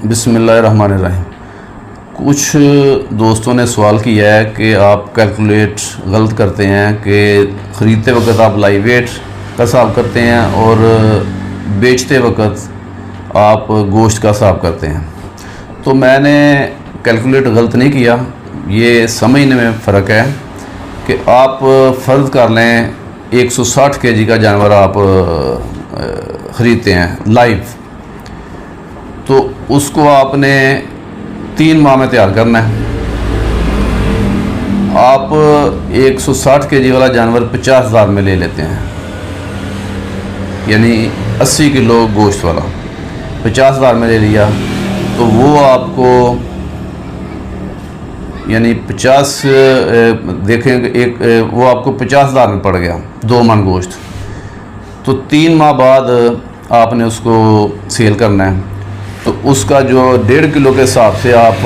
बिस्मिल्लाहिर्रहमानिर्रहीम। कुछ दोस्तों ने सवाल किया है कि आप कैलकुलेट गलत करते हैं कि ख़रीदते वक्त आप लाइव वेट का हिसाब करते हैं और बेचते वक्त आप गोश्त का हिसाब करते हैं। तो मैंने कैलकुलेट गलत नहीं किया, ये समझने में फ़र्क है कि आप फ़र्ज़ कर लें 160 केजी का जानवर आप ख़रीदते हैं लाइव, तो उसको आपने 3 माह में तैयार करना है। आप 160 केजी वाला जानवर 50,000 में ले लेते हैं, यानी 80 किलो गोश्त वाला 50,000 में ले लिया, तो वो आपको यानी 50 देखें वो आपको 50,000 में पड़ गया 2 मन गोश्त। तो 3 माह बाद आपने उसको सेल करना है, तो उसका जो 1.5 किलो के हिसाब से आप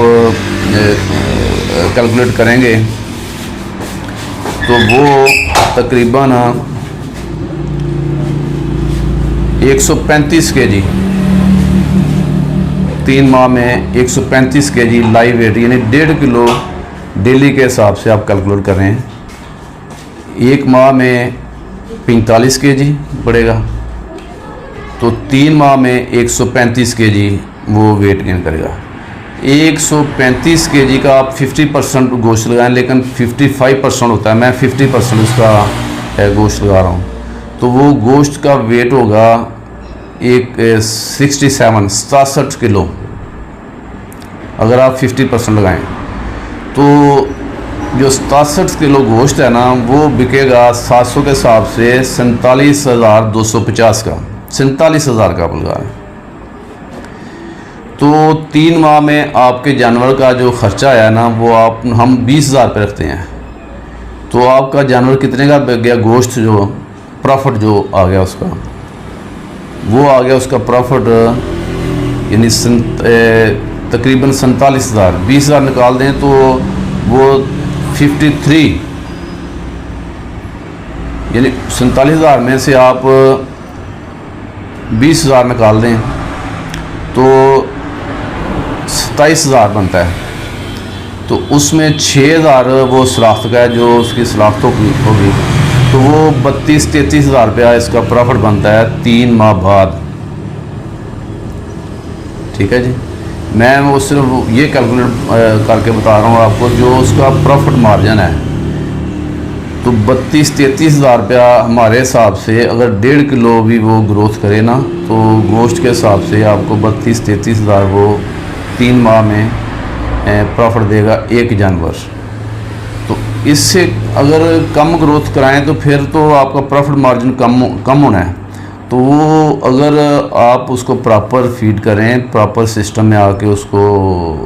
कैलकुलेट करेंगे तो वो तकरीबन 135 केजी 3 माह में 135 केजी लाइव वेट यानी 1.5 किलो डेली के हिसाब से आप कैलकुलेट कर रहे हैं। 1 माह में 45 केजी पड़ेगा, तो 3 माह में 135 केजी वो वेट गेन करेगा। 135 केजी का आप 50% गोश्त लगाएं, लेकिन 55% होता है, मैं 50% उसका गोश्त लगा रहा हूँ, तो वो गोश्त का वेट होगा 67 किलो। अगर आप 50% लगाएं तो जो 67 किलो गोश्त है ना, वो बिकेगा 700 के हिसाब से 47,250 का, 47,000 का आप लगा रहे हैं। तो 3 माह में आपके जानवर का जो ख़र्चा आया ना, वो हम 20,000 पे रखते हैं, तो आपका जानवर कितने का बिक गया? गोश्त जो प्रॉफिट जो आ गया उसका, वो आ गया उसका प्रॉफिट यानी तकरीबन 47,000। 20,000 निकाल दें तो वो 53 यानी 47,000 में से आप 20,000 निकाल दें तो 27,000 बनता है। तो उसमें 6,000 वो शराख्त का है, जो उसकी शराख्त होगी, तो वो 32-33,000 रुपया इसका प्रॉफिट बनता है 3 माह बाद। ठीक है जी, मैं वो सिर्फ ये कैलकुलेट करके बता रहा हूँ आपको जो उसका प्रॉफिट मार्जिन है। तो 32-33,000 रुपया हमारे हिसाब से अगर 1.5 किलो भी वो ग्रोथ करे ना, तो गोश्त के हिसाब से आपको 32-33,000 वो 3 माह में प्रॉफिट देगा एक जानवर। तो इससे अगर कम ग्रोथ कराएं तो फिर तो आपका प्रॉफिट मार्जिन कम होना है। तो वो अगर आप उसको प्रॉपर फीड करें, प्रॉपर सिस्टम में आके उसको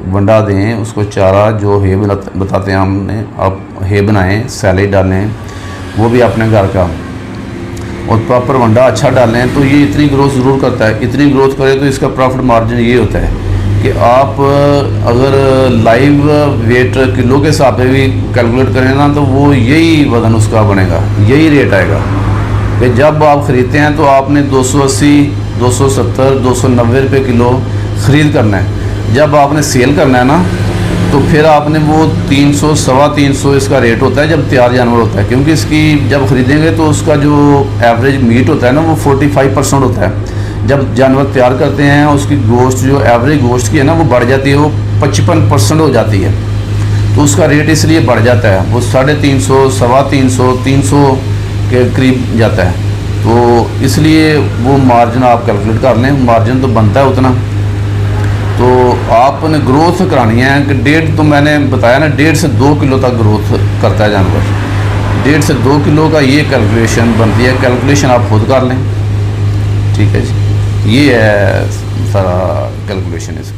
वंडा दें, उसको चारा जो है बताते हैं हमने, आप है बनाएं, सैलेड डालें, वो भी अपने घर का, और प्रॉपर वंडा अच्छा डालें, तो ये इतनी ग्रोथ ज़रूर करता है। इतनी ग्रोथ करे तो इसका प्रॉफिट मार्जिन ये होता है कि आप अगर लाइव वेट किलो के हिसाब से भी कैलकुलेट करें ना, तो वो यही वज़न उसका बनेगा, यही रेट आएगा कि जब आप ख़रीदते हैं तो आपने 280, 270, 290 रुपये किलो ख़रीद करना है। जब आपने सेल करना है ना, तो फिर आपने वो 300, 350 इसका रेट होता है जब तैयार जानवर होता है, क्योंकि इसकी जब ख़रीदेंगे तो उसका जो एवरेज मीट होता है ना, वो 45% होता है। जब जानवर तैयार करते हैं उसकी गोश्त जो एवरेज गोश्त की है ना, वो बढ़ जाती है, वो 55% हो जाती है, तो उसका रेट इसलिए बढ़ जाता है, वो 350, 350, 300 के करीब जाता है। तो इसलिए वो मार्जिन आप कैलकुलेट कर लें, मार्जिन तो बनता है उतना। तो आपने ग्रोथ करानी है कि 1.5, तो मैंने बताया ना 1.5 से 2 किलो तक ग्रोथ करता है जानवर। 1.5 से 2 किलो का ये कैलकुलेशन बनती है, कैलकुलेशन आप खुद कर लें। ठीक है जी, ये है सारा कैलकुलेशन इसका।